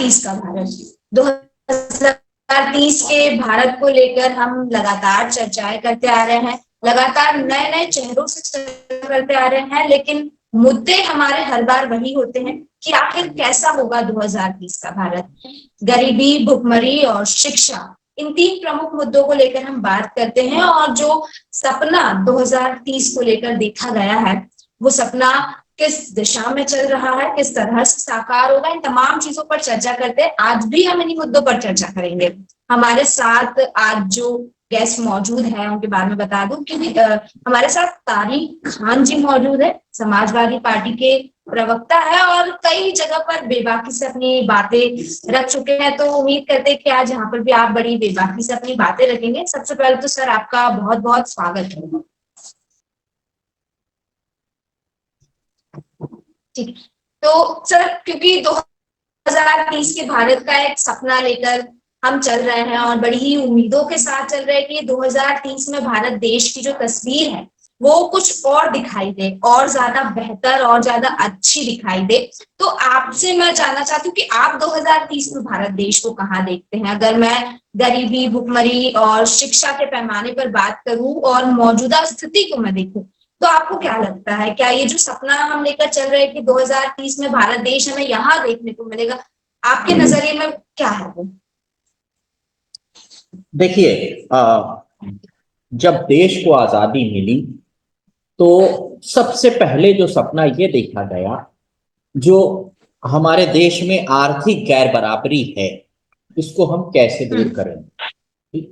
2030 का भारत, 2030 के भारत को लेकर हम लगातार चर्चाएं करते आ रहे हैं, लगातार नए नए चेहरों से चर्चा करते आ रहे हैं, लेकिन मुद्दे हमारे हर बार वही होते हैं कि आखिर कैसा होगा 2030 का भारत। गरीबी, भुखमरी और शिक्षा, इन तीन प्रमुख मुद्दों को लेकर हम बात करते हैं, और जो सपना 2030 को लेकर देखा गया है, वो सपना किस दिशा में चल रहा है, किस तरह से साकार होगा, इन तमाम चीजों पर चर्चा करते हैं। आज भी हम इन्हीं मुद्दों पर चर्चा करेंगे। हमारे साथ आज जो गेस्ट मौजूद है उनके बारे में बता दूं कि हमारे साथ तारिक खान जी मौजूद है, समाजवादी पार्टी के प्रवक्ता है और कई जगह पर बेबाकी से अपनी बातें रख चुके हैं। तो उम्मीद करते हैं कि आज यहाँ पर भी आप बड़ी बेबाकी से अपनी बातें रखेंगे। सबसे पहले तो सर आपका बहुत बहुत स्वागत है। ठीक, तो सर क्योंकि 2030 के भारत का एक सपना लेकर हम चल रहे हैं और बड़ी ही उम्मीदों के साथ चल रहे हैं कि 2030 में भारत देश की जो तस्वीर है वो कुछ और दिखाई दे, और ज्यादा बेहतर और ज्यादा अच्छी दिखाई दे। तो आपसे मैं जानना चाहती हूँ कि आप 2030 में भारत देश को कहाँ देखते हैं? अगर मैं गरीबी, भुखमरी और शिक्षा के पैमाने पर बात करूं और मौजूदा स्थिति को मैं देखूं, तो आपको क्या लगता है, क्या ये जो सपना हम लेकर चल रहे हैं कि 2030 में भारत देश हमें यहाँ देखने को मिलेगा, आपके नजरिए में क्या है वो? देखिए, जब देश को आजादी मिली तो सबसे पहले जो सपना ये देखा गया, जो हमारे देश में आर्थिक गैर बराबरी है, इसको हम कैसे दूर करें।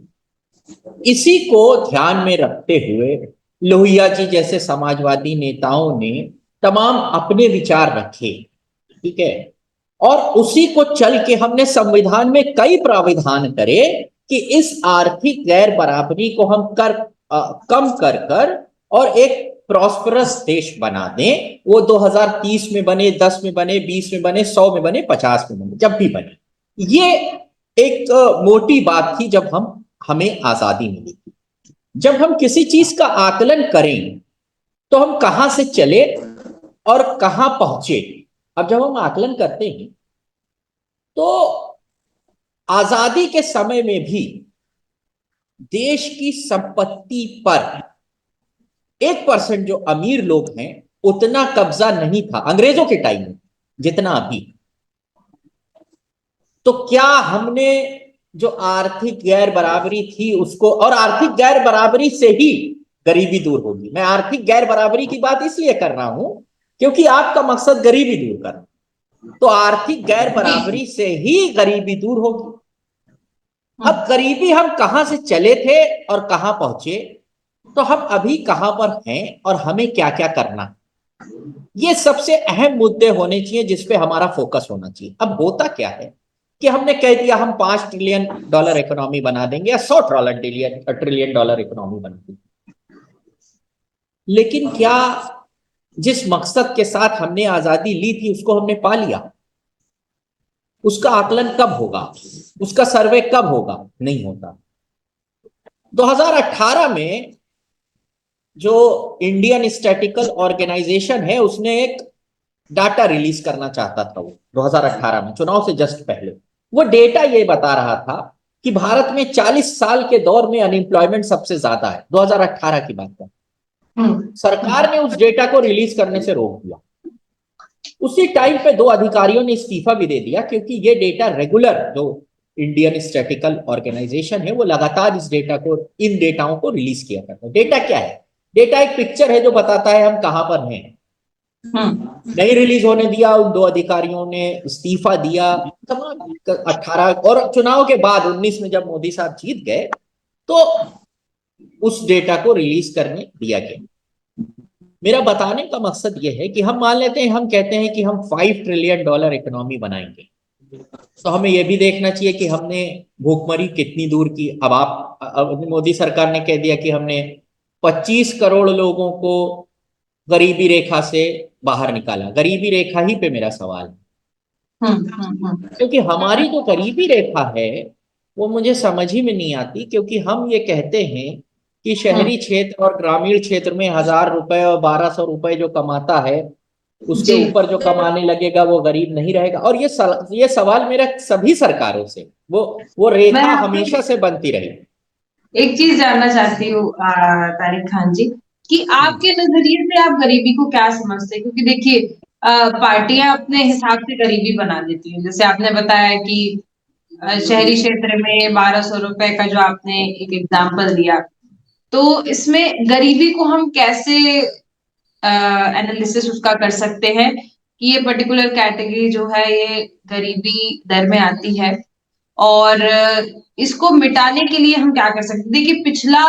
इसी को ध्यान में रखते हुए लोहिया जी जैसे समाजवादी नेताओं ने तमाम अपने विचार रखे, ठीक है, और उसी को चल के हमने संविधान में कई प्राविधान करे कि इस आर्थिक गैर बराबरी को हम कम कर कर और एक प्रॉस्परस देश बना दें। वो 2030 में बने, 10 में बने, 20 में बने, 100 में बने, 50 में बने, जब भी बने। ये एक मोटी बात थी जब हमें आजादी मिली थी। जब हम किसी चीज का आकलन करें तो हम कहां से चले और कहां पहुंचे। अब जब हम आकलन करते हैं तो आजादी के समय में भी देश की संपत्ति पर 1% जो अमीर लोग हैं उतना कब्जा नहीं था अंग्रेजों के टाइम में जितना अभी। तो क्या हमने जो आर्थिक गैर बराबरी थी उसको, और आर्थिक गैर बराबरी से ही गरीबी दूर होगी। मैं आर्थिक गैर बराबरी की बात इसलिए कर रहा हूं क्योंकि आपका मकसद गरीबी दूर करना, तो आर्थिक गैर बराबरी से ही गरीबी दूर होगी। अब गरीबी हम कहां से चले थे और कहां पहुंचे, तो हम अभी कहां पर हैं और हमें क्या क्या करना, ये सबसे अहम मुद्दे होने चाहिए जिसपे हमारा फोकस होना चाहिए। अब होता क्या है कि हमने कह दिया हम $5 ट्रिलियन इकोनॉमी बना देंगे या $100 ट्रिलियन इकोनॉमी बना देंगे, लेकिन क्या जिस मकसद के साथ हमने आजादी ली थी उसको हमने पा लिया? उसका आकलन कब होगा, उसका सर्वे कब होगा? नहीं होता। 2018 में जो इंडियन स्टैटिकल ऑर्गेनाइजेशन है उसने एक डाटा रिलीज करना चाहता था, वो 2018 में चुनाव से जस्ट पहले। वो डेटा ये बता रहा था कि भारत में 40 साल के दौर में अनएम्प्लॉयमेंट सबसे ज्यादा है, 2018 की बात है। सरकार ने उस डेटा को रिलीज करने से रोक दिया। उसी टाइम पे 2 अधिकारियों ने इस्तीफा भी दे दिया क्योंकि ये डेटा रेगुलर, जो इंडियन स्टैटिकल ऑर्गेनाइजेशन है वो लगातार इन डेटाओं को रिलीज किया करता है। डेटा क्या है? डेटा एक पिक्चर है जो बताता है हम कहां पर हैं। नहीं रिलीज होने दिया, उन 2 अधिकारियों ने इस्तीफा दिया। 18 और चुनाव के बाद 19 में जब मोदी साहब जीत गए तो उस डेटा को रिलीज करने दिया गया। मेरा बताने का मकसद यह है कि हम मान लेते हैं, हम कहते हैं कि हम $5 ट्रिलियन इकोनॉमी बनाएंगे, तो हमें यह भी देखना चाहिए कि हमने भूखमरी कितनी दूर की। अब मोदी सरकार ने कह दिया कि हमने 25 करोड़ लोगों को गरीबी रेखा से बाहर निकाला। गरीबी रेखा ही पे मेरा सवाल है, क्योंकि हमारी जो गरीबी रेखा है वो मुझे समझ ही में नहीं आती। क्योंकि हम ये कहते हैं कि शहरी क्षेत्र और ग्रामीण क्षेत्र में 1000 रुपए और 1200 रुपए जो कमाता है उसके जी। ऊपर जो कमाने लगेगा वो गरीब नहीं रहेगा। और ये सवाल मेरा सभी सरकारों से, वो मैं रेखा आपसे हमेशा से बनती रही। एक चीज जानना चाहती हूँ तारिक खान जी, कि आपके नजरिए से आप गरीबी को क्या समझते हैं? क्योंकि देखिए, पार्टियां अपने हिसाब से गरीबी बना देती हैं। जैसे आपने बताया कि शहरी क्षेत्र में 1200 रुपए का जो आपने एक एग्जाम्पल दिया, तो इसमें गरीबी को हम कैसे एनालिसिस उसका कर सकते हैं कि ये पर्टिकुलर कैटेगरी जो है ये गरीबी दर में आती है, और इसको मिटाने के लिए हम क्या कर सकते हैं? देखिए, पिछला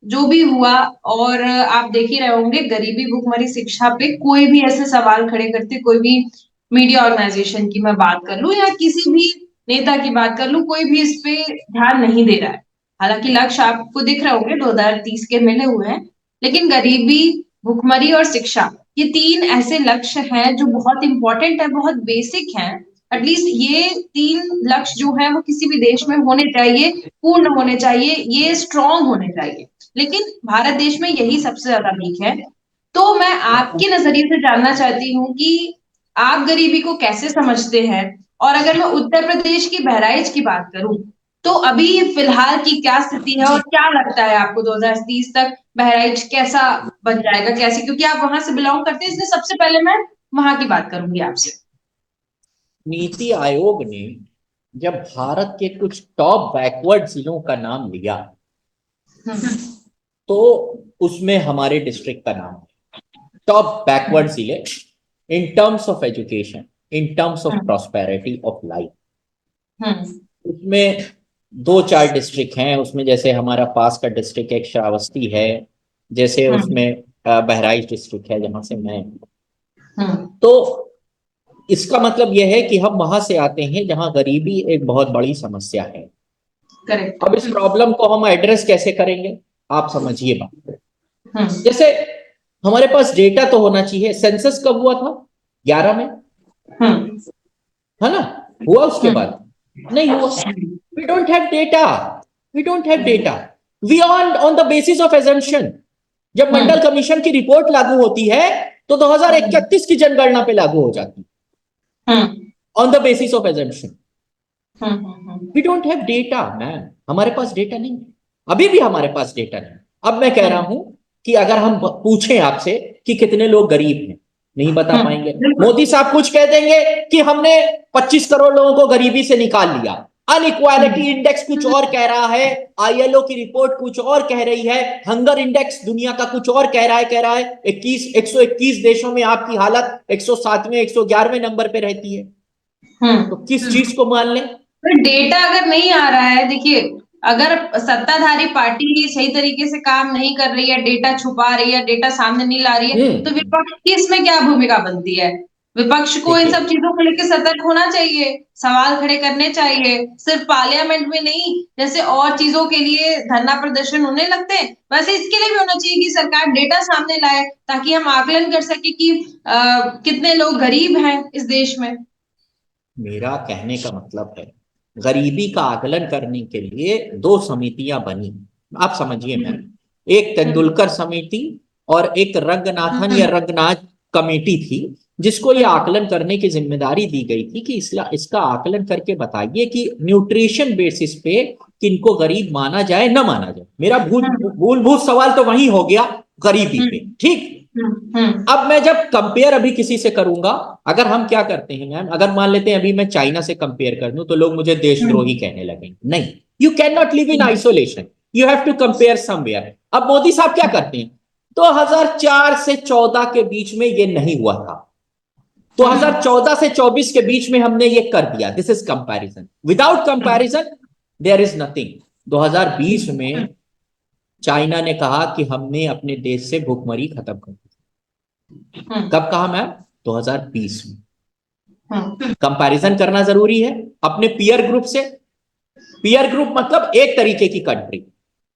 जो भी हुआ, और आप देख ही रहे होंगे, गरीबी भुखमरी शिक्षा पे कोई भी ऐसे सवाल खड़े करते, कोई भी मीडिया ऑर्गेनाइजेशन की मैं बात कर लूं या किसी भी नेता की बात कर लूं, कोई भी इस पे ध्यान नहीं दे रहा है। हालांकि लक्ष्य आपको दिख रहे होंगे 2030 के मिले हुए हैं, लेकिन गरीबी, भुखमरी और शिक्षा, ये तीन ऐसे लक्ष्य हैं जो बहुत इंपॉर्टेंट है, बहुत बेसिक हैं। एटलीस्ट ये तीन लक्ष्य जो है वो किसी भी देश में होने चाहिए, पूर्ण होने चाहिए, ये स्ट्रांग होने चाहिए। लेकिन भारत देश में यही सबसे ज्यादा वीक है। तो मैं आपके नजरिए से जानना चाहती हूँ कि आप गरीबी को कैसे समझते हैं? और अगर मैं उत्तर प्रदेश की बहराइच की बात करूं, तो अभी फिलहाल की क्या स्थिति है, और क्या लगता है आपको 2030 तक बहराइच कैसा बन जाएगा, कैसे? क्योंकि आप वहां से बिलोंग करते हैं, इसलिए सबसे पहले मैं वहां की बात करूंगी आपसे। नीति आयोग ने जब भारत के कुछ टॉप बैकवर्ड जिलों का नाम लिया, हम्म। तो उसमें हमारे डिस्ट्रिक्ट का नाम है। टॉप बैकवर्ड जिले in terms of education, in terms of hmm. Prosperity of life. Hmm. उसमें दो चार डिस्ट्रिक्ट हैं। उसमें जैसे हमारा पास का डिस्ट्रिक्ट एक श्रावस्ती है, जैसे हम्म। उसमें बहराइच डिस्ट्रिक्ट है जहां से मैं हूं। हम्म। तो इसका मतलब यह है कि हम वहां से आते हैं जहां गरीबी एक बहुत बड़ी समस्या है। करेक्ट। अब इस प्रॉब्लम को हम एड्रेस कैसे करेंगे, आप समझिए बात। हम्म। जैसे हमारे पास डेटा तो होना चाहिए। सेंसस कब हुआ था? 11 में, हम्म। है ना? हुआ उसके हम्म। बाद? नहीं हुआ। We don't have data, we don't have data. We on the basis of assumption. जब मंडल हम्म। कमीशन की रिपोर्ट लागू होती है तो 2031 की जनगणना पे लागू हो जाती है, hmm. On the basis of assumption. Hmm. We don't have data ma'am, हमारे पास डेटा नहीं है। अभी भी हमारे पास डेटा नहीं। अब मैं कह रहा हूं कि अगर हम पूछें आपसे कि कितने लोग गरीब हैं, नहीं बता पाएंगे। बिल्कुल। मोदी साहब कुछ कह देंगे कि हमने 25 करोड़ लोगों को गरीबी से निकाल लिया। अनइक्वालिटी इंडेक्स कुछ और कह रहा है, आईएलओ की रिपोर्ट कुछ और कह रही है, हंगर इंडेक्स दुनिया का कुछ और कह रहा है 121 देशों में आपकी हालत 107वें 111वें नंबर पे रहती है। तो किस चीज को मान लें? फिर डेटा अगर नहीं आ रहा है, देखिए, अगर सत्ताधारी पार्टी सही तरीके से काम नहीं कर रही है, डेटा छुपा रही है, डेटा सामने नहीं ला रही है, तो विपक्ष की इसमें क्या भूमिका बनती है? विपक्ष को इन देखिए, सब चीजों को लेकर सतर्क होना चाहिए, सवाल खड़े करने चाहिए, सिर्फ पार्लियामेंट में नहीं, जैसे और चीजों के लिए धरना प्रदर्शन होने लगते हैं, वैसे इसके लिए भी होना चाहिए कि सरकार डेटा सामने लाए, ताकि हम आकलन कर सके कि कितने लोग गरीब हैं इस देश में। मेरा कहने का मतलब है, गरीबी का आकलन करने के लिए दो समितियां बनी। आप समझिए मैम, एक तेंदुलकर समिति और एक रंगनाथन या रंगनाथ कमेटी थी, जिसको ये आकलन करने की जिम्मेदारी दी गई थी कि इसका आकलन करके बताइए कि न्यूट्रिशन बेसिस पे किनको गरीब माना जाए न माना जाए। मेरा मूलभूत सवाल तो वही हो गया, गरीबी पे। ठीक। अब मैं जब कंपेयर अभी किसी से करूंगा, अगर हम क्या करते हैं मैम, अगर मान लेते हैं अभी मैं चाइना से कंपेयर कर दूं तो लोग मुझे देशद्रोही कहने लगेंगे। नहीं, you can not live in isolation, you have to compare somewhere. अब मोदी साहब क्या करते हैं, 2004 से 14 के बीच में ये नहीं हुआ था, 2014 से 24 के बीच में हमने ये कर दिया। This is comparison, without comparison there is nothing. 2020 में चाइना ने कहा कि हमने अपने देश से भूखमरी खत्म कर दी। कब कहा मैम? 2020 में। कंपैरिजन करना जरूरी है अपने पीयर ग्रुप से। पीयर ग्रुप मतलब एक तरीके की कंट्री,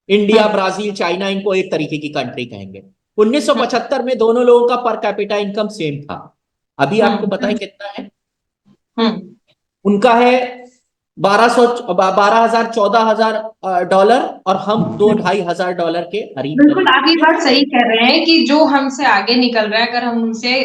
इंडिया, ब्राजील, चाइना, इनको एक तरीके की कंट्री कहेंगे। 1975 में दोनों लोगों का पर कैपिटा इनकम सेम था। अभी आपको पता है कितना है? उनका है 12,000 $14,000, और हम $2,500 के करीब बिल्कुल, करीब आप ये हैं। बात सही कह रहे हैं कि जो हमसे आगे निकल रहा है, अगर हम उनसे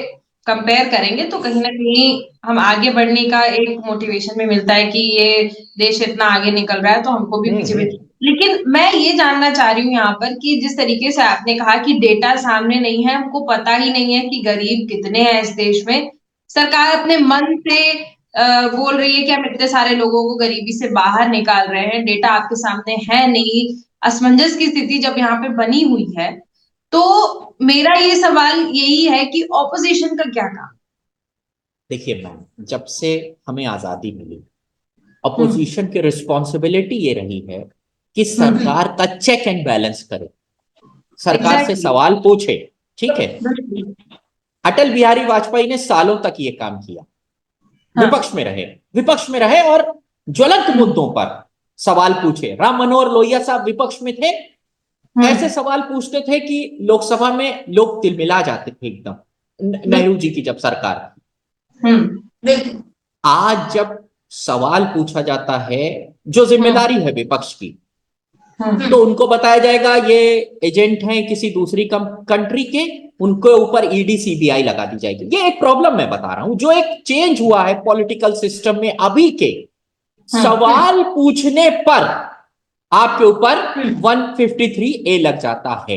कंपेयर करेंगे तो कहीं ना कहीं हम आगे बढ़ने का एक मोटिवेशन भी मिलता है कि ये देश इतना आगे निकल रहा है तो हमको भी पीछे भी। हम्म। लेकिन मैं ये जानना चाह रही हूँ यहाँ पर कि जिस तरीके से आपने कहा कि डेटा सामने नहीं है, हमको पता ही नहीं है कि गरीब कितने हैं इस देश में, सरकार अपने मन से बोल रही है कि हम इतने सारे लोगों को गरीबी से बाहर निकाल रहे हैं, डेटा आपके सामने है नहीं, असमंजस की स्थिति जब यहाँ पे बनी हुई है, तो मेरा ये सवाल यही है कि ऑपोजिशन का क्या काम। देखिए मैम, जब से हमें आजादी मिली, हम्म अपोजिशन की रिस्पॉन्सिबिलिटी ये रही है कि हम्म सरकार का चेक एंड बैलेंस करे, सरकार से एग्जैक्टली। सवाल पूछे। ठीक है, अटल बिहारी वाजपेयी ने सालों तक ये काम किया, हाँ। विपक्ष में रहे और ज्वलंत हम्म मुद्दों पर सवाल पूछे। राम मनोहर लोहिया साहब विपक्ष में थे, ऐसे हम्म सवाल पूछते थे कि लोकसभा में लोग तिलमिला जाते थे एकदम। नेहरू जी की जब सरकार थी। बिल्कुल। आज जब सवाल पूछा जाता है, जो जिम्मेदारी है विपक्ष की, तो उनको बताया जाएगा ये एजेंट हैं किसी दूसरी कंट्री के, उनके ऊपर ईडी सीबीआई लगा दी जाएगी। ये एक प्रॉब्लम मैं बता रहा हूं, जो एक चेंज हुआ है पॉलिटिकल सिस्टम में अभी के। सवाल पूछने पर आपके ऊपर 153A लग जाता है।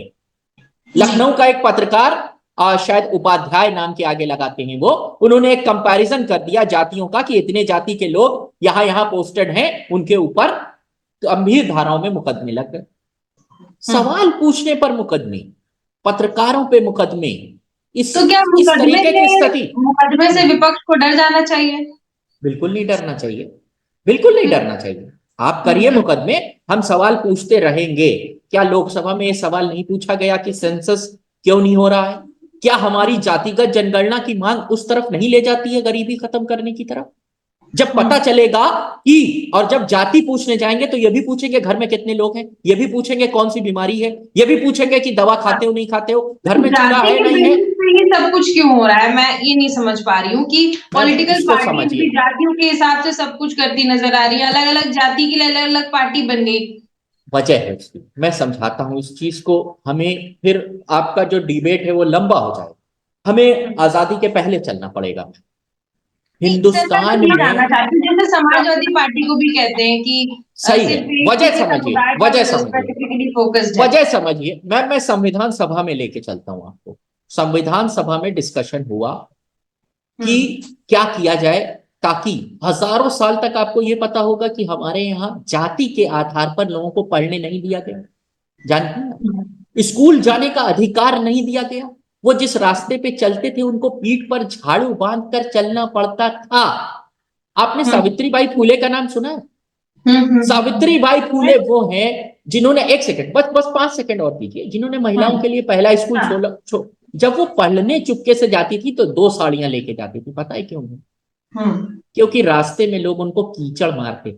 लखनऊ का एक पत्रकार, शायद उपाध्याय नाम के आगे लगाते हैं वो, उन्होंने एक कंपैरिजन कर दिया जातियों का कि इतने जाति के लोग यहां यहां पोस्टेड हैं, उनके ऊपर गंभीर धाराओं में मुकदमे लग गए। सवाल पूछने पर मुकदमे, पत्रकारों पे मुकदमे, तो क्या इस तरीके की स्थिति। मुकदमे से विपक्ष को डर जाना चाहिए? बिल्कुल नहीं डरना चाहिए, बिल्कुल नहीं डरना चाहिए। आप करिए मुकदमे, हम सवाल पूछते रहेंगे। क्या लोकसभा में यह सवाल नहीं पूछा गया कि सेंसस क्यों नहीं हो रहा है? क्या हमारी जातिगत जनगणना की मांग उस तरफ नहीं ले जाती है, गरीबी खत्म करने की तरफ? जब पता चलेगा कि, और जब जाति पूछने जाएंगे तो ये भी पूछेंगे घर में कितने लोग हैं, ये भी पूछेंगे कौन सी बीमारी है, ये भी पूछेंगे कि दवा खाते हो नहीं खाते हो, घर में चूल्हा जाति है के नहीं है। बेसिस पे ये सब कुछ क्यों हो रहा है, मैं ये नहीं समझ पा रही हूँ कि मैम पॉलिटिकल इसको पार्टी भी समझिए, जातियों के हिसाब से सब कुछ करती नजर आ रही है, अलग अलग जाति के लिए अलग अलग पार्टी बन गई। वजह है उसकी, मैं समझाता हूं इस चीज को। हमें फिर आपका जो डिबेट है वो लंबा हो जाएगा, हमें आजादी के पहले चलना पड़ेगा। सर मैं तो हिंदुस्तान ये जानना में, चाहती हूँ, जैसे समाजवादी पार्टी को भी कहते हैं कि सही है, सिर्फ एक ही वजह के समझिए, समुदाय वजह पर समझिए, स्पेसिफिकली फोकस्ड है। वजह समझिए। मैं संविधान सभा में लेके चलता हूं आपको। संविधान सभा में डिस्कशन हुआ कि क्या किया जाए ताकि हजारों साल तक, आपको यह पता होगा कि हमारे यहाँ जाति के आधार पर लोगों को पढ़ने नहीं दिया गया, जानते हैं? स्कूल जाने का अधिकार नहीं दिया गया। वो जिस रास्ते पे चलते थे उनको पीठ पर झाड़ू बांध कर चलना पड़ता था। आपने सावित्रीबाई फूले का नाम सुना है? सावित्रीबाई फूले वो हैं जिन्होंने, एक सेकंड, बस बस 5 सेकंड और दीजिए, जिन्होंने महिलाओं के लिए पहला स्कूल जब वो पढ़ने चुपके से जाती थी तो 2 साड़ियां लेके जाती थी। पता है क्यों? क्योंकि रास्ते में लोग उनको कीचड़ मारते थे,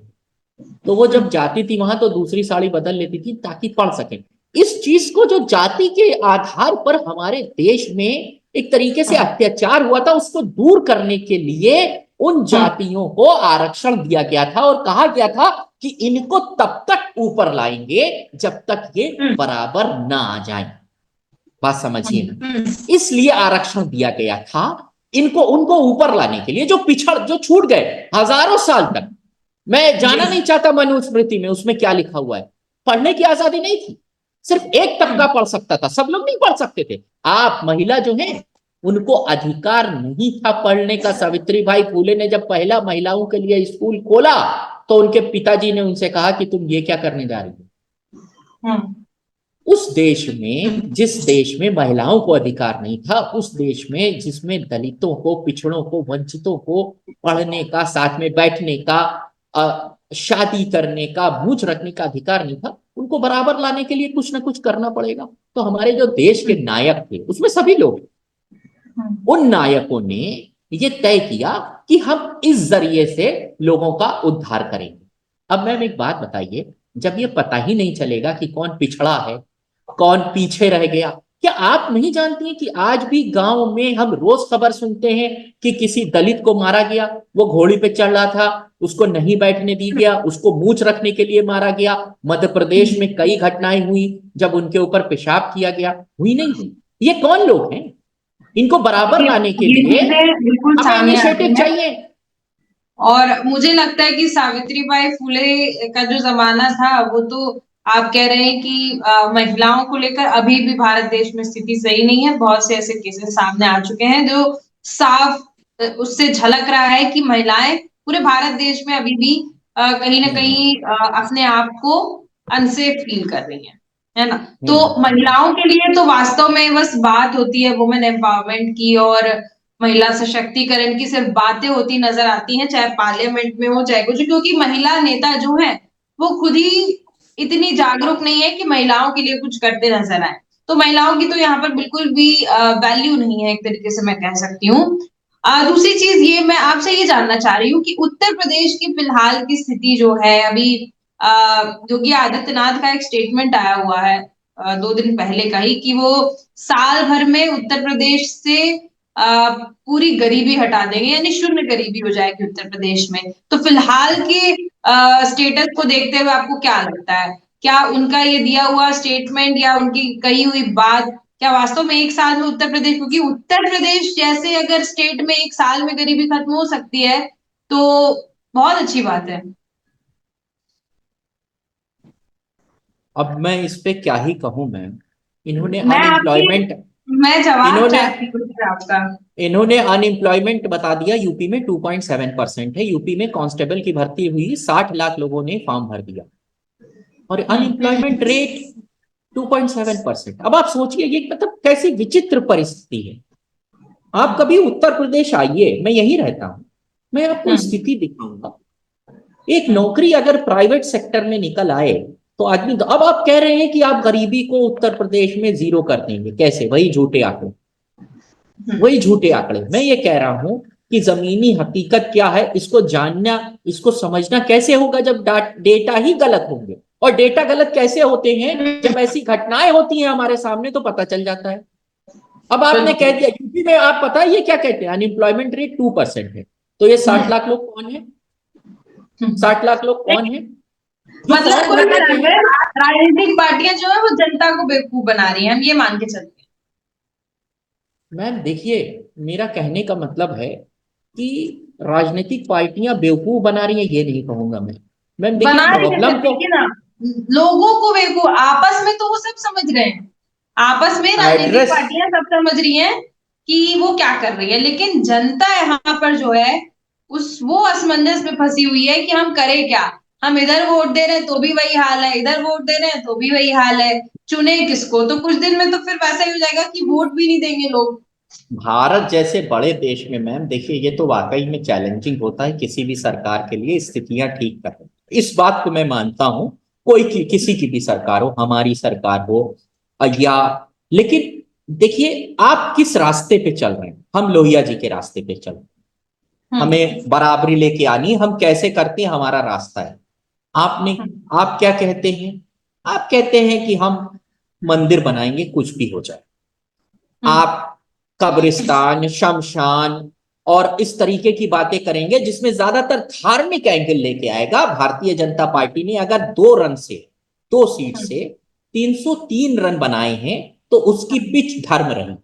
तो वो जब जाती थी वहां तो दूसरी साड़ी बदल लेती थी ताकि पढ़ सके। इस चीज को, जो जाति के आधार पर हमारे देश में एक तरीके से अत्याचार हुआ था, उसको दूर करने के लिए उन जातियों को आरक्षण दिया गया था और कहा गया था कि इनको तब तक ऊपर लाएंगे जब तक ये बराबर ना आ जाए। बात समझिए ना, इसलिए आरक्षण दिया गया था इनको, उनको ऊपर लाने के लिए, जो छूट गए हजारों साल तक। मैं जाना नहीं चाहता मनुस्मृति में उसमें क्या लिखा हुआ है। पढ़ने की आजादी नहीं थी, सिर्फ एक तबका पढ़ सकता था, सब लोग नहीं पढ़ सकते थे। आप महिला जो है उनको अधिकार नहीं था पढ़ने का। सावित्रीबाई फूले ने जब पहला महिलाओं के लिए स्कूल खोला तो उनके पिताजी ने उनसे कहा कि तुम ये क्या करने जा रही हो। उस देश में, जिस देश में महिलाओं को अधिकार नहीं था, उस देश में जिसमें दलितों को, पिछड़ों को, वंचितों को पढ़ने का, साथ में बैठने का, शादी करने का, मूछ रखने का अधिकार नहीं था, उनको बराबर लाने के लिए कुछ ना कुछ करना पड़ेगा। तो हमारे जो देश के नायक थे उसमें सभी लोग, उन नायकों ने ये तय किया कि हम इस जरिए से लोगों का उद्धार करेंगे। अब मैम एक बात बताइए, जब ये पता ही नहीं चलेगा कि कौन पिछड़ा है, कौन पीछे रह गया, क्या आप नहीं जानती हैं कि आज भी गांव में हम रोज खबर सुनते हैं कि किसी दलित को मारा गया, वो घोड़ी पे चढ़ रहा था, उसको नहीं बैठने दी गया, उसको मूछ रखने के लिए मारा गया। मध्य प्रदेश में कई घटनाएं हुई जब उनके ऊपर पेशाब किया गया, हुई नहीं हुई? ये कौन लोग हैं? इनको बराबर लाने के ये लिए चीजें बिल्कुल हमें सामने आती इनिशिएटिव हैं। चाहिए। और मुझे लगता है कि सावित्रीबाई फुले का जो जमाना था वो तो आप कह रहे हैं कि महिलाओं को लेकर अभी भी भारत देश में स्थिति सही नहीं है। बहुत से ऐसे केसेस सामने आ चुके हैं जो साफ उससे झलक रहा है कि महिलाएं पूरे भारत देश में अभी भी कहीं ना कहीं अपने आप को अनसेफ फील कर रही है ना। तो महिलाओं के लिए तो वास्तव में बस बात होती है वुमेन एम्पावरमेंट की और महिला सशक्तिकरण की सिर्फ बातें होती नजर आती हैं, चाहे पार्लियामेंट में हो चाहे कुछ, क्योंकि महिला नेता जो है वो खुद ही इतनी जागरूक नहीं है कि महिलाओं के लिए कुछ करते नजर आए। तो महिलाओं की तो यहाँ पर बिल्कुल भी वैल्यू नहीं है, एक तरीके से मैं कह सकती हूँ। दूसरी चीज ये मैं आपसे ये जानना चाह रही हूँ कि उत्तर प्रदेश की फिलहाल की स्थिति जो है अभी योगी आदित्यनाथ का एक स्टेटमेंट आया हुआ है 2 दिन पहले का ही, कि वो साल भर में उत्तर प्रदेश से पूरी गरीबी हटा देंगे, यानी शून्य गरीबी हो जाएगी उत्तर प्रदेश में। तो फिलहाल के स्टेटस को देखते हुए आपको क्या लगता है, क्या उनका ये दिया हुआ स्टेटमेंट या उनकी कही हुई बात क्या वास्तव में एक साल में उत्तर प्रदेश, क्योंकि उत्तर प्रदेश जैसे अगर स्टेट में एक साल में गरीबी खत्म हो सकती है तो बहुत अच्छी बात है। अब मैं इस पे क्या ही कहूं मैम। इन्होंने मैं आपकी अनएम्प्लॉयमेंट मैं जवाब इन्होंने चाहती हूँ फिर आपका। इन्होंने अनएम्प्लॉयमेंट बता दिया यूपी में 2.7% है। यूपी में कांस्टेबल की भर्ती हुई, 60 लाख लोगों ने फॉर्म भर दिया और अनएम्प्लॉयमेंट रेट 2.7%। अब आप सोचिए ये मतलब कैसी विचित्र परिस्थिति है। आप कभी उत्तर प्रदेश आइए, मैं यहीं रहता हूं, मैं आपको स्थिति दिखाऊंगा। एक नौकरी अगर प्राइवेट सेक्टर में निकल आए तो आदमी, अब आप कह रहे हैं कि आप गरीबी को उत्तर प्रदेश में जीरो कर देंगे, कैसे? वही झूठे आंकड़े, वही झूठे आंकड़े। मैं ये कह रहा हूं कि जमीनी हकीकत क्या है इसको जानना, इसको समझना कैसे होगा जब डेटा ही गलत होंगे। और डेटा गलत कैसे होते हैं? जब ऐसी घटनाएं होती हैं हमारे सामने तो पता चल जाता है। अब आपने कह दिया यूपी में, आप पता है ये क्या कहते हैं, अनएम्प्लॉयमेंट रेट 2% है। तो ये 60 लाख लोग कौन है? 60 लाख लोग कौन है जो मतलब फॉर्म कुल भर देते हैं? मिलाकर राजनीतिक पार्टियां जो है वो जनता को बेवकूफ बना रही हैं, हम ये मान के चलते हैं। मैम देखिए, मेरा कहने का मतलब है कि राजनीतिक पार्टियां बेवकूफ बना रही हैं ये नहीं कहूंगा मैं। मैम देखिए बना रही है, प्रॉब्लम को देखिए ना, लोगों को बेवकूफ आपस में तो वो सब समझ रहे हैं, आपस में राजनीतिक एड्रेस, पार्टियां सब समझ रही हैं कि वो क्या कर रही है, लेकिन जनता यहाँ पर जो है उस वो असमंजस में फंसी हुई है कि हम करें क्या। हम इधर वोट दे रहे हैं तो भी वही हाल है, इधर वोट दे रहे हैं तो भी वही हाल है, चुने किसको? तो कुछ दिन में तो फिर वैसा ही हो जाएगा कि वोट भी नहीं देंगे लोग। भारत जैसे बड़े देश में मैम देखिए ये तो वाकई में चैलेंजिंग होता है किसी भी सरकार के लिए स्थितियां ठीक करना। इस बात को मैं मानता हूं, किसी की भी सरकार हो, हमारी सरकार हो या, लेकिन देखिए आप किस रास्ते पे चल रहे हैं। हम लोहिया जी के रास्ते पे चल रहे हैं, हमें बराबरी लेके आनी, हम कैसे करते हैं हमारा रास्ता है। आपने, आप क्या कहते हैं? आप कहते हैं कि हम मंदिर बनाएंगे कुछ भी हो जाए। आप कब्रिस्तान, शमशान और इस तरीके की बातें करेंगे जिसमें ज्यादातर धार्मिक एंगल लेके आएगा। भारतीय जनता पार्टी ने अगर 2 रन से, 2 सीट से 303 रन बनाए हैं तो उसकी पिच धर्म रही।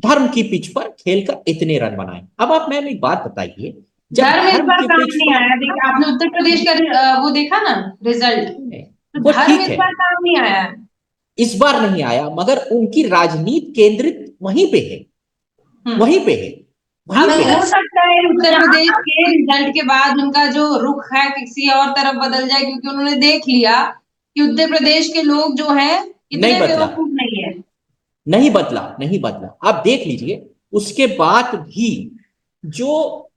धर्म की पिच पर खेलकर इतने रन बनाए। अब आप मैम एक बात बताइए, जब धर्म इस धर्म बार की काम पिच नहीं पर, आया। देखिए आपने उत्तर प्रदेश का वो देखा ना रिजल्ट, तो वो धर्म ठीक इस है, बार काम नहीं आया है। इस बार नहीं आया, मगर उनकी राजनीति केंद्रित वहीं पे है, वहीं पे है, वहीं अब पे है। हो सकता है उत्तर प्रदेश के रिजल्ट के बाद उनका जो रुख है किसी और तरफ बदल जाए, क्योंकि उन्होंने देख लिया कि उत्तर प्रदेश के लोग जो हैं नहीं इतने बदला, बेवकूफ नहीं है। नहीं बदला, नहीं बदला। आप देख लीजिए उसके बाद भी जो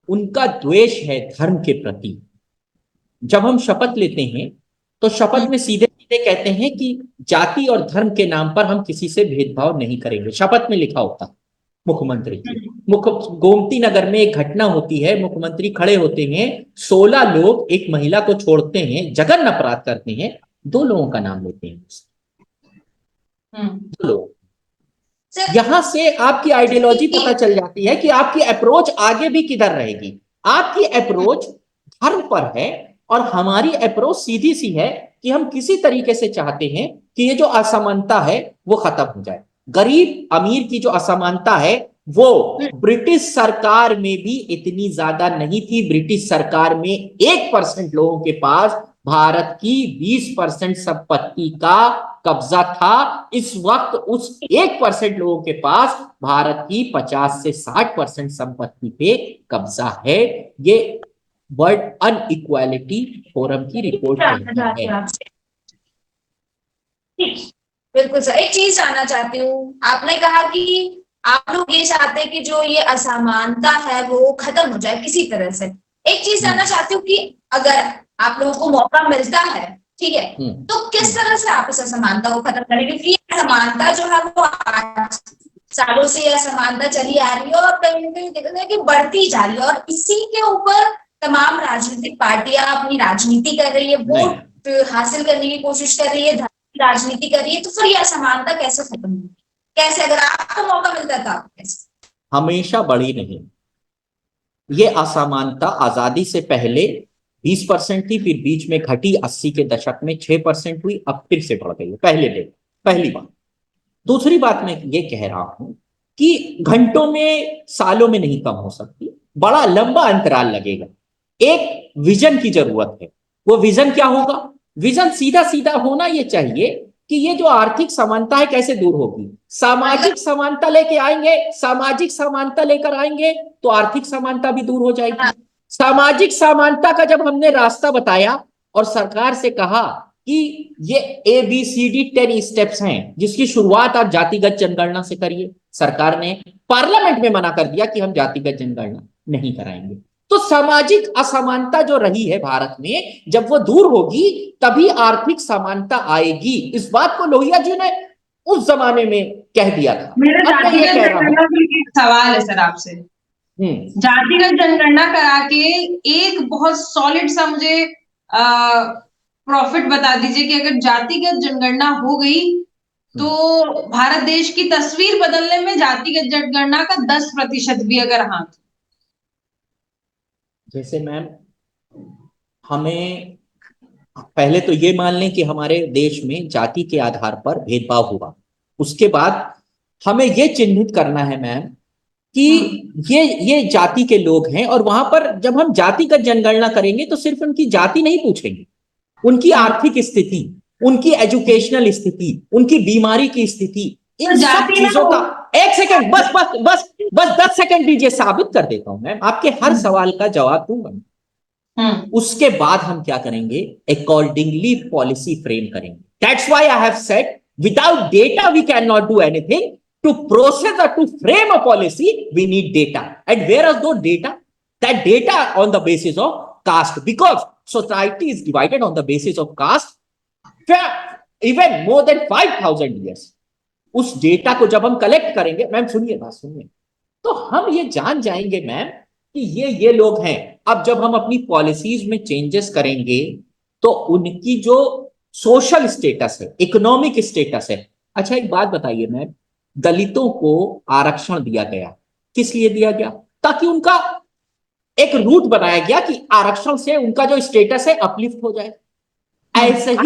उनका द्वेष है धर्म के प्रति। जब हम शपथ लेते हैं तो शपथ में सीधे सीधे कहते हैं कि जाति और धर्म के नाम पर हम किसी से भेदभाव नहीं करेंगे, शपथ में लिखा होता मुख्यमंत्री की। गोमती नगर में एक घटना होती है, मुख्यमंत्री खड़े होते हैं, 16 लोग एक महिला को छोड़ते हैं, जघन्य अपराध करते हैं, 2 लोगों का नाम लेते हैं, 2 लोग। यहां से आपकी आइडियोलॉजी पता चल जाती है कि आपकी अप्रोच आगे भी किधर रहेगी। आपकी अप्रोच धर्म पर है और हमारी अप्रोच सीधी सी है कि हम किसी तरीके से चाहते हैं कि ये जो असमानता है वो खत्म हो जाए। गरीब अमीर की जो असमानता है वो ब्रिटिश सरकार में भी इतनी ज्यादा नहीं थी। ब्रिटिश सरकार में 1% लोगों के पास भारत की 20% संपत्ति का कब्जा था। इस वक्त उस 1% लोगों के पास भारत की 50 से 60% संपत्ति पे कब्जा है। ये वर्ल्ड अनइक्वालिटी फोरम की रिपोर्ट जानना कहती चाहती है। हूँ आपसे। ठीक, बिल्कुल सर, एक चीज जानना चाहती हूँ। आपने कहा कि आप लोग ये चाहते हैं कि जो ये असमानता है वो खत्म हो जाए किसी तरह से। एक चीज जानना चाहती हूँ कि अगर आप लोगों को मौका मिलता है, ठीक है, तो किस तरह से आप इस असमानता को खत्म करेंगे? क्योंकि ये असमानता जो है वो 8 सालों से ये असमानता चली आ रही है और कहीं ना कहीं देखा है कि बढ़ती जा रही है, और इसी के ऊपर तमाम राजनीतिक पार्टियां अपनी राजनीति कर रही है, वोट हासिल करने की कोशिश कर रही है, राजनीति कर रही है। तो फिर ये असमानता कैसे खत्म होगी? कैसे, अगर आपको मौका मिलता था आप कैसे? हमेशा बढ़ी नहीं। ये असमानता आजादी से पहले 20% थी, फिर बीच में घटी, 80 के दशक में 6% हुई, अब फिर से बढ़ गई है। पहली बात। दूसरी बात मैं ये कह रहा हूं कि घंटों में सालों में नहीं कम हो सकती, बड़ा लंबा अंतराल लगेगा। एक विजन की जरूरत है। वो विजन क्या होगा? विजन सीधा सीधा होना ये चाहिए कि ये जो आर्थिक समानता है कैसे दूर होगी। सामाजिक समानता लेके आएंगे, सामाजिक समानता लेकर आएंगे तो आर्थिक समानता भी दूर हो जाएगी। सामाजिक समानता का जब हमने रास्ता बताया और सरकार से कहा कि ये ABCD 10 स्टेप्स हैं जिसकी शुरुआत आप जातिगत जनगणना से करिए, सरकार ने पार्लियामेंट में मना कर दिया कि हम जातिगत जनगणना नहीं कराएंगे। तो सामाजिक असमानता जो रही है भारत में, जब वो दूर होगी तभी आर्थिक समानता आएगी। इस बात को लोहिया जी ने उस जमाने में कह दिया था। मेरा अब मैं ये जातिगत कह रहा हूं, जनगणना के लिए एक सवाल है सर आपसे। जातिगत जनगणना करा के एक बहुत सॉलिड सा मुझे प्रॉफिट बता दीजिए कि अगर जातिगत जनगणना हो गई तो भारत देश की तस्वीर बदलने में जातिगत जनगणना का 10% भी अगर हाथ। जैसे मैम, हमें पहले तो ये मान लें कि हमारे देश में जाति के आधार पर भेदभाव हुआ। उसके बाद हमें ये चिन्हित करना है मैम कि ये जाति के लोग हैं, और वहां पर जब हम जातिगत जनगणना करेंगे तो सिर्फ उनकी जाति नहीं पूछेंगे, उनकी आर्थिक स्थिति, उनकी एजुकेशनल स्थिति, उनकी बीमारी की स्थिति, इन सब चीजों का। एक सेकंड, बस बस बस बस 10 सेकंड दीजिए, साबित कर देता हूं मैम, आपके हर सवाल का जवाब दूंगा। उसके बाद हम क्या करेंगे? अकॉर्डिंगली पॉलिसी फ्रेम करेंगे। That's why I have said without data we can not do anything. To process or to frame a policy, we need data. And where are those data? That data on the basis of caste, because society is divided on the basis of caste for even more than 5,000 years. उस data को जब हम collect करेंगे, ma'am सुनिए बात सुनिए, तो हम ये जान जाएंगे मैम कि ये लोग हैं। अब जब हम अपनी पॉलिसीज में चेंजेस करेंगे तो उनकी जो सोशल स्टेटस है, इकोनॉमिक स्टेटस है। अच्छा एक बात बताइए मैम, दलितों को आरक्षण दिया गया, किस लिए दिया गया? ताकि उनका एक रूट बनाया गया कि आरक्षण से उनका जो स्टेटस है अपलिफ्ट हो जाए। ऐसे ही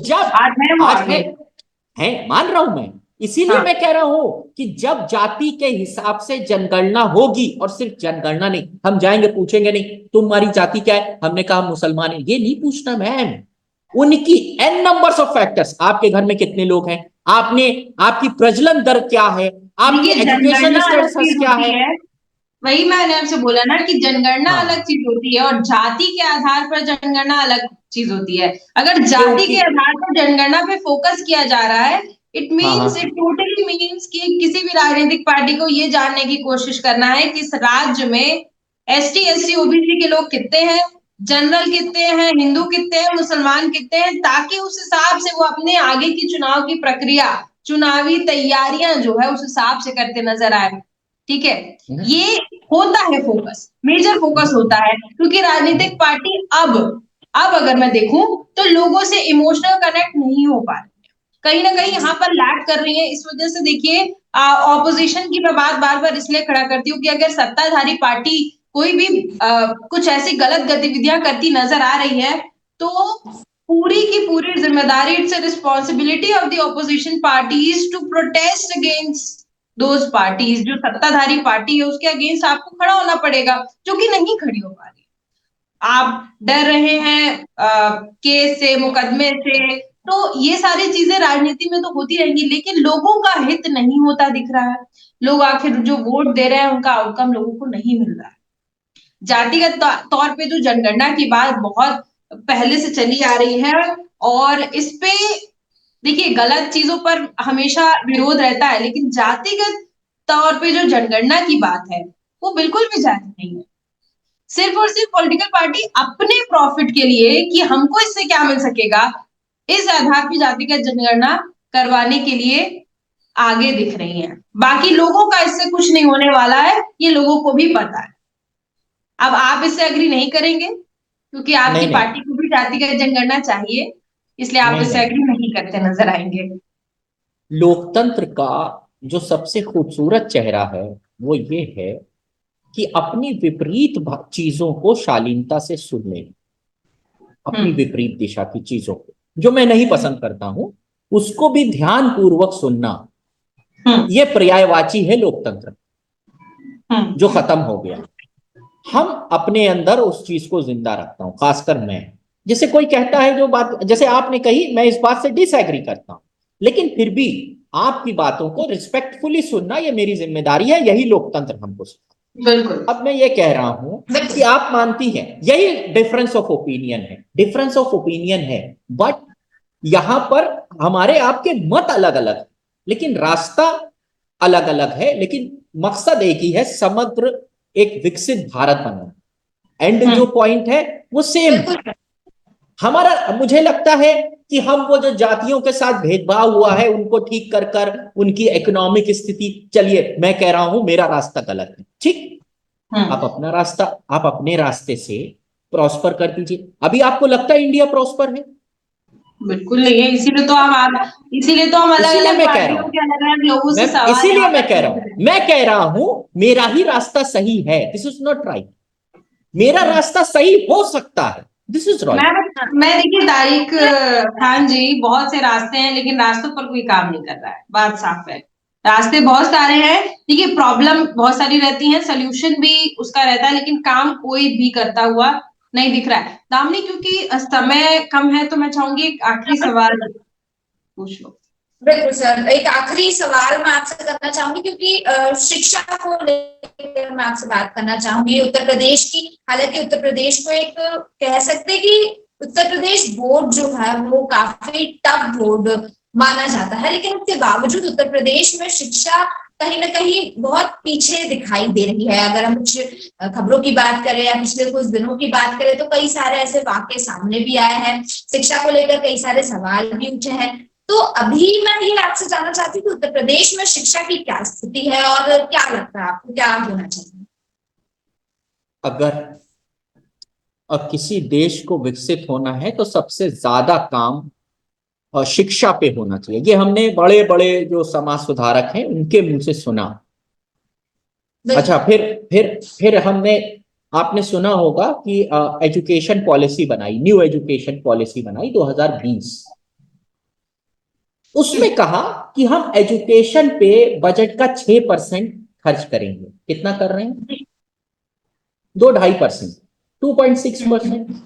जब आज है मान रहा हूं मैं, इसीलिए मैं कह रहा हूं कि जब जाति के हिसाब से जनगणना होगी, और सिर्फ जनगणना नहीं, हम जाएंगे पूछेंगे नहीं तुम्हारी जाति क्या है, हमने कहा मुसलमान है, ये नहीं पूछना मैम। उनकी n नंबर्स ऑफ फैक्टर्स, आपके घर में कितने लोग हैं, आपकी प्रजनन दर क्या है, आपकी एजुकेशन स्टेटस क्या है। वही मैंने आपसे बोला ना कि जनगणना अलग चीज होती है और जाति के आधार पर जनगणना अलग चीज होती है। अगर जाति के आधार पर जनगणना पे फोकस किया जा रहा है, इट टोटली मीन्स कि किसी भी राजनीतिक पार्टी को ये जानने की कोशिश करना है कि इस राज्य में ST SC OBC के लोग कितने हैं, जनरल कितने हैं, हिंदू कितने हैं, मुसलमान कितने हैं, ताकि उस हिसाब से वो अपने आगे की चुनाव की प्रक्रिया, चुनावी तैयारियां जो है उस हिसाब से करते नजर आए। ठीक है, ये होता है फोकस, मेजर फोकस होता है, क्योंकि राजनीतिक पार्टी अब अगर मैं देखूं तो लोगों से इमोशनल कनेक्ट नहीं हो पा रही, कहीं ना कहीं यहाँ पर लैग कर रही है। इस वजह से देखिए ऑपोजिशन की मैं बात बार बार इसलिए खड़ा करती हूँ कि अगर सत्ताधारी पार्टी कोई भी कुछ ऐसी गलत गतिविधियां करती नजर आ रही है तो पूरी की पूरी जिम्मेदारी, it's a responsibility of the opposition parties to protest against those parties, जो सत्ताधारी पार्टी है उसके अगेंस्ट आपको खड़ा होना पड़ेगा, जो कि नहीं खड़ी हो पा रही। आप डर रहे हैं केस से, मुकदमे से, तो ये सारी चीजें राजनीति में तो होती रहेंगी, लेकिन लोगों का हित नहीं होता दिख रहा है। लोग आखिर जो वोट दे रहे हैं उनका आउटकम लोगों को नहीं मिल रहा है। जातिगत तौर पे जो जनगणना की बात बहुत पहले से चली आ रही है, और इस पे देखिए गलत चीजों पर हमेशा विरोध रहता है, लेकिन जातिगत तौर पे जो जनगणना की बात है वो बिल्कुल भी जायज नहीं है। सिर्फ और सिर्फ पॉलिटिकल पार्टी अपने प्रॉफिट के लिए कि हमको इससे क्या मिल सकेगा, इस आधार पर जातिगत जनगणना करवाने के लिए आगे दिख रही है। बाकी लोगों का इससे कुछ नहीं होने वाला है, ये लोगों को भी पता है। अब आप इससे एग्री नहीं करेंगे क्योंकि आपकी नहीं पार्टी को भी जातिगत जनगणना चाहिए, इसलिए आप नहीं इससे नहीं, एग्री नहीं करते नजर आएंगे। लोकतंत्र का जो सबसे खूबसूरत चेहरा है वो ये है कि अपनी विपरीत चीजों को शालीनता से सुन ले, अपनी विपरीत दिशा की चीजों को, जो मैं नहीं पसंद करता हूं, उसको भी ध्यान पूर्वक सुनना, ये पर्यायवाची है लोकतंत्र, जो खत्म हो गया। हम अपने अंदर उस चीज को जिंदा रखता हूं, खासकर मैं। जैसे कोई कहता है जो बात जैसे आपने कही, मैं इस बात से डिसएग्री करता हूं, लेकिन फिर भी आपकी बातों को रिस्पेक्टफुली सुनना ये मेरी जिम्मेदारी है, यही लोकतंत्र हमको सिखाता है। बिल्कुल। अब मैं ये कह रहा हूं कि आप मानती हैं, यही डिफरेंस ऑफ ओपिनियन है, डिफरेंस ऑफ ओपिनियन है, बट यहां पर हमारे आपके मत अलग अलग है, लेकिन रास्ता अलग अलग है, लेकिन मकसद एक ही है, समग्र एक विकसित भारत बनना। एंड जो पॉइंट है वो सेम हमारा। मुझे लगता है कि हम वो जो जातियों के साथ भेदभाव हुआ है उनको ठीक कर कर उनकी इकोनॉमिक स्थिति, चलिए मैं कह रहा हूं मेरा रास्ता गलत है, ठीक, आप अपना रास्ता, आप अपने रास्ते से प्रॉस्पर कर दीजिए। अभी आपको लगता है इंडिया प्रॉस्पर है? बिल्कुल नहीं है, इसीलिए तो हम अलग इसीलिए अलग मैं कह रहा पार्टियों हूं, के अलग अलग लोगों से सवाल इसीलिए यहाँ मैं पर कह रहा पूछ हूं, रहे हैं। मैं कह रहा हूं मेरा ही रास्ता सही है, दिस इज नॉट राइट। मेरा रास्ता सही हो सकता है, दिस इज राइट। मैं देखिए तारिक खान जी, बहुत से रास्ते हैं लेकिन रास्तों पर कोई काम नहीं कर रहा है, बात साफ है। रास्ते बहुत सारे हैं, देखिए प्रॉब्लम बहुत सारी रहती हैं, सोल्यूशन भी उसका रहता है, लेकिन काम कोई भी करता हुआ नहीं दिख रहा है। दामिनी, क्योंकि समय कम है तो मैं चाहूंगी एक आखिरी सवाल पूछ लो। बिल्कुल सर, एक आखिरी सवाल मैं आपसे करना चाहूंगी, क्योंकि शिक्षा को लेकर मैं आपसे बात करना चाहूंगी उत्तर प्रदेश की। हालांकि उत्तर प्रदेश को एक कह सकते हैं कि उत्तर प्रदेश बोर्ड जो है वो काफी टफ बोर्ड माना जाता है, लेकिन उसके बावजूद उत्तर प्रदेश में शिक्षा कहीं ना कहीं बहुत पीछे दिखाई दे रही है। अगर हम कुछ खबरों की बात करें या पिछले कुछ दिनों की बात करें तो कई सारे ऐसे वाकये सामने भी आए हैं, शिक्षा को लेकर कई सारे सवाल भी उठे हैं। तो अभी मैं ये आपसे जानना चाहती हूँ कि उत्तर प्रदेश में शिक्षा की क्या स्थिति है और क्या लगता है आपको, क्या होना चाहिए? अगर किसी देश को विकसित होना है तो सबसे ज्यादा काम शिक्षा पे होना चाहिए। ये हमने बड़े बड़े जो समाज सुधारक हैं उनके मुंह से सुना। अच्छा, फिर हमने, आपने सुना होगा कि एजुकेशन पॉलिसी बनाई, न्यू एजुकेशन पॉलिसी बनाई 2020। उसमें कहा कि हम एजुकेशन पे बजट का 6% खर्च करेंगे। कितना कर रहे हैं? 2-2.5%, 2.6%।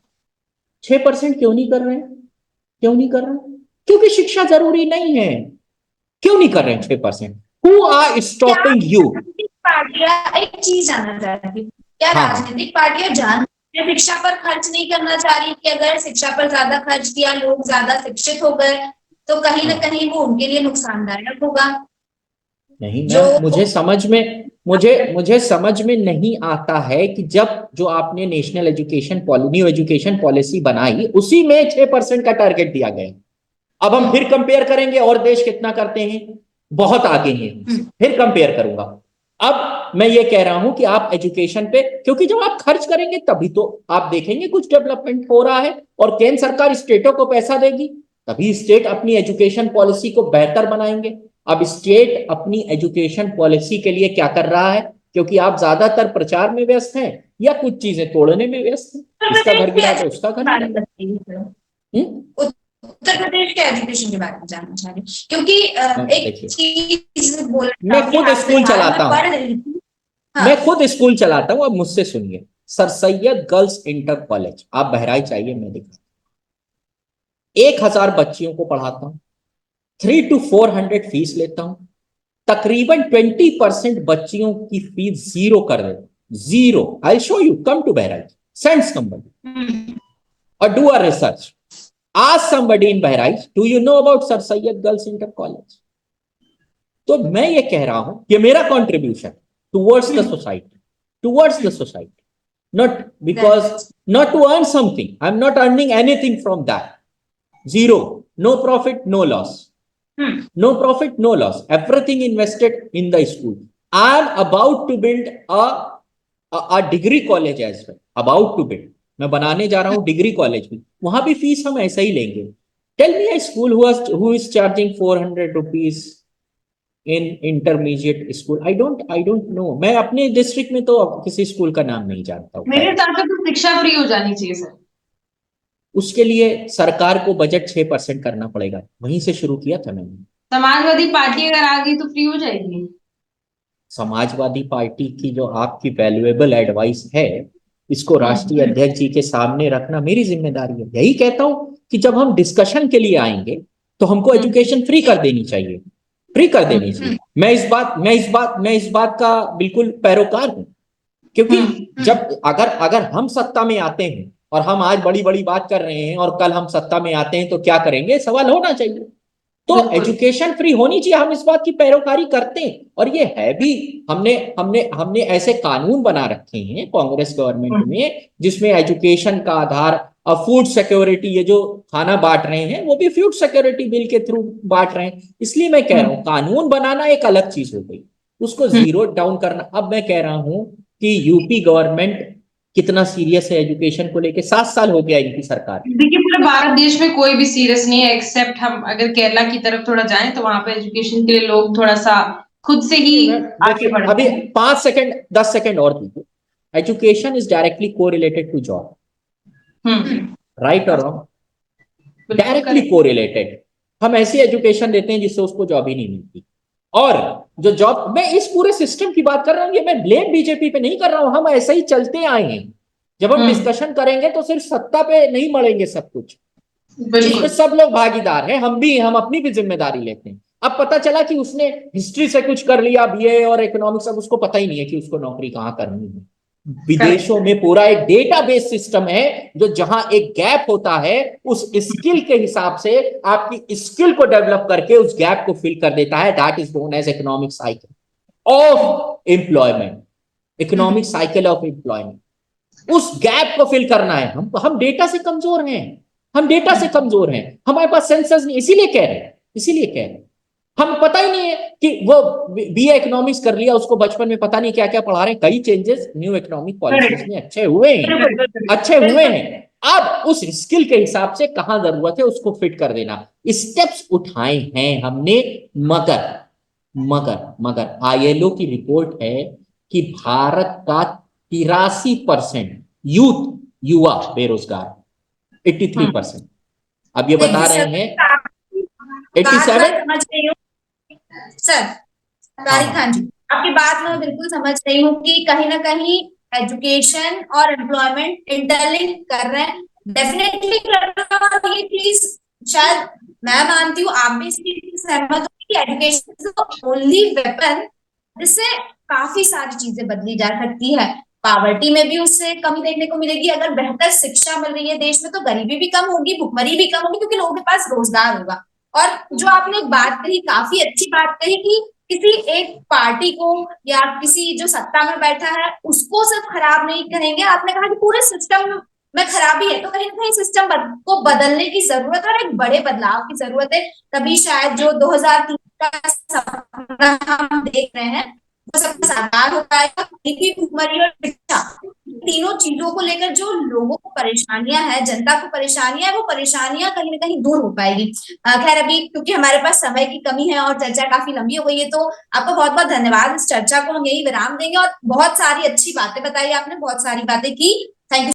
6% क्यों नहीं कर रहे हैं? क्यों नहीं कर रहे हैं? क्योंकि शिक्षा जरूरी नहीं है। क्यों नहीं कर रहे हैं 6%? Who are stopping you? पार्टियां, एक चीज जानना चाहती हूँ, क्या राजनीतिक पार्टियां जान शिक्षा पर खर्च नहीं करना चाह रही कि अगर शिक्षा पर ज्यादा खर्च किया, लोग ज्यादा शिक्षित हो गए तो कहीं ना कहीं वो उनके लिए नुकसानदायक होगा? नहीं मैम, मुझे समझ में नहीं आता है कि जब जो आपने national education new education policy बनाई उसी में 6% का टारगेट दिया गया। अब हम फिर कंपेयर करेंगे और देश कितना करते हैं, बहुत आगे हैं, फिर कंपेयर करूंगा। अब मैं ये कह रहा हूं कि आप एजुकेशन पे, क्योंकि जब आप खर्च करेंगे तभी तो आप देखेंगे कुछ डेवलपमेंट हो रहा है, और केंद्र सरकार स्टेटों को पैसा देगी तभी स्टेट अपनी एजुकेशन पॉलिसी को बेहतर बनाएंगे। अब स्टेट अपनी एजुकेशन पॉलिसी के लिए क्या कर रहा है? क्योंकि आप ज्यादातर प्रचार में व्यस्त हैं या कुछ चीजें तोड़ने में व्यस्त हैं, इसका घर गिरा तो उसका घर गिरा। उत्तर प्रदेश के एजुकेशन के बारे में जानना चाह रही हूँ, क्योंकि एक चीज बोल मैं खुद स्कूल चलाता हूँ, पढ़ रही थी। मैं खुद स्कूल चलाता हूँ। अब मुझसे सुनिए, sir Syed girls inter college, आप बहराइच आइए, मैं दिखा, 1000 बच्चियों को पढ़ाता हूँ, 300 to 400 फीस लेता हूँ, तकरीबन 20% बच्चियों की फीस जीरो कर देता हूँ, zero. I show you, come to Bahraich, send somebody or do a research. Ask somebody in Bahraich, do you know about Sir Syed Girls Inter College? तो मैं ये कह रहा हूं कि मेरा contribution towards the society, not because, not to earn something. I'm not earning anything from that. Zero, no profit, no loss. No profit, no loss. Everything invested in the school. I'm about to build a degree college as well. About to build. मैं बनाने जा रहा हूं degree college भी, वहां भी fees हम ऐसा ही लेंगे। Tell me a school who is charging 400 rupees in intermediate school. I don't know. मैं अपने डिस्ट्रिक्ट में तो किसी स्कूल का नाम नहीं जानता हूँ। मेरे हिसाब से तो शिक्षा फ्री हो जानी चाहिए सर। उसके लिए सरकार को बजट 6% करना पड़ेगा, वहीं से शुरू किया था मैंने। समाजवादी पार्टी अगर आ गई तो फ्री हो जाएगी। समाजवादी पार्टी की जो आपकी वैल्यूएबल एडवाइस है, इसको राष्ट्रीय अध्यक्ष जी के सामने रखना मेरी जिम्मेदारी है। यही कहता हूं कि जब हम डिस्कशन के लिए आएंगे तो हमको एजुकेशन फ्री कर देनी चाहिए, फ्री कर देनी चाहिए। मैं इस बात का बिल्कुल पैरोकार हूं, क्योंकि जब अगर हम सत्ता में आते हैं और हम आज बड़ी बड़ी बात कर रहे हैं और कल हम सत्ता में आते हैं तो क्या करेंगे, सवाल होना चाहिए। तो एजुकेशन फ्री होनी चाहिए, हम इस बात की पैरोकारी करते हैं और ये है भी। हमने ऐसे कानून बना रखे हैं कांग्रेस गवर्नमेंट में जिसमें एजुकेशन का आधार, फूड सिक्योरिटी, ये जो खाना बांट रहे हैं वो भी फूड सिक्योरिटी बिल के थ्रू बांट रहे हैं। इसलिए मैं कह रहा हूं कानून बनाना एक अलग चीज हो गई, उसको जीरो डाउन करना। अब मैं कह रहा हूं कि यूपी गवर्नमेंट कितना सीरियस है एजुकेशन को लेके। 7 साल हो गया इनकी सरकार। देखिए पूरे भारत देश में कोई भी सीरियस नहीं है, एक्सेप्ट हम अगर केरला की तरफ थोड़ा जाएं तो वहां पे एजुकेशन के लिए लोग थोड़ा सा खुद से ही आगे बढ़ते अभी 5 सेकंड 10 सेकंड और दीजिए। Education is directly correlated to job, right और रॉन्ग? Directly correlated. हम ऐसी एजुकेशन देते हैं जिससे उसको जॉब ही नहीं मिलती। और जो जॉब, मैं इस पूरे सिस्टम की बात कर रहा हूं, ये मैं ब्लेम बीजेपी पे नहीं कर रहा हूं, हम ऐसे ही चलते आए हैं। जब हम डिस्कशन करेंगे तो सिर्फ सत्ता पे नहीं मरेंगे सब कुछ, इसमें सब लोग भागीदार हैं, हम अपनी भी जिम्मेदारी लेते हैं। अब पता चला कि उसने हिस्ट्री से कुछ कर लिया, बीए और इकोनॉमिक्स, अब उसको पता ही नहीं है कि उसको नौकरी कहां करनी है। विदेशों में पूरा एक डेटाबेस सिस्टम है जो जहां एक गैप होता है उस स्किल के हिसाब से आपकी स्किल को डेवलप करके उस गैप को फिल कर देता है। That is known as economic cycle of employment, economic cycle of employment. उस गैप को फिल करना है। हम डेटा से कमजोर हैं, हमारे पास सेंसस नहीं, इसीलिए कह रहे हैं हम पता ही नहीं है कि वो बीए इकोनॉमिक्स कर लिया, उसको बचपन में पता नहीं क्या क्या पढ़ा रहे हैं। कई चेंजेस न्यू इकोनॉमिक पॉलिसीज में अच्छे हुए हैं। अब उस स्किल के हिसाब से कहां जरूरत है उसको फिट कर देना, स्टेप्स उठाए हैं हमने। मगर आईएलओ की रिपोर्ट है कि भारत का 83% युवा बेरोजगार, 83%। अब ये बता रहे हैं 87। सर तारिक खान जी, आपकी बात मैं बिल्कुल समझ रही हूँ कि कहीं ना कहीं एजुकेशन और एम्प्लॉयमेंट इंटरलिंक कर रहे हैं, डेफिनेटली कर रहे हैं। और ये चीज शायद मैं मानती हूँ, आप भी इसकी सहमत हो कि एजुकेशन इज ओनली वेपन जिससे काफी सारी चीजें बदली जा सकती है। पॉवर्टी में भी उससे कमी देखने को मिलेगी। अगर बेहतर शिक्षा मिल रही है देश में तो गरीबी भी कम होगी, भुखमरी भी कम होगी, क्योंकि लोगों के पास रोजगार होगा। और जो आपने एक बात कही, काफी अच्छी बात कही कि किसी एक पार्टी को या किसी जो सत्ता में बैठा है उसको सिर्फ खराब नहीं कहेंगे। आपने कहा कि पूरे सिस्टम में खराबी है, तो कहीं ना कहीं सिस्टम को बदलने की जरूरत है और एक बड़े बदलाव की जरूरत है। तभी शायद जो 2003 का सपना हम देख रहे हैं वो सबका साकार हो पाएगा। भुखमरी और शिक्षा, तीनों चीजों को लेकर जो लोगों को परेशानियां हैं, जनता को परेशानियां है, वो परेशानियां कहीं ना कहीं दूर हो पाएगी। खैर अभी क्योंकि हमारे पास समय की कमी है और चर्चा काफी लंबी हो गई है, तो आपका बहुत बहुत धन्यवाद। इस चर्चा को हम यही विराम देंगे और बहुत सारी अच्छी बातें बताई आपने, बहुत सारी बातें की।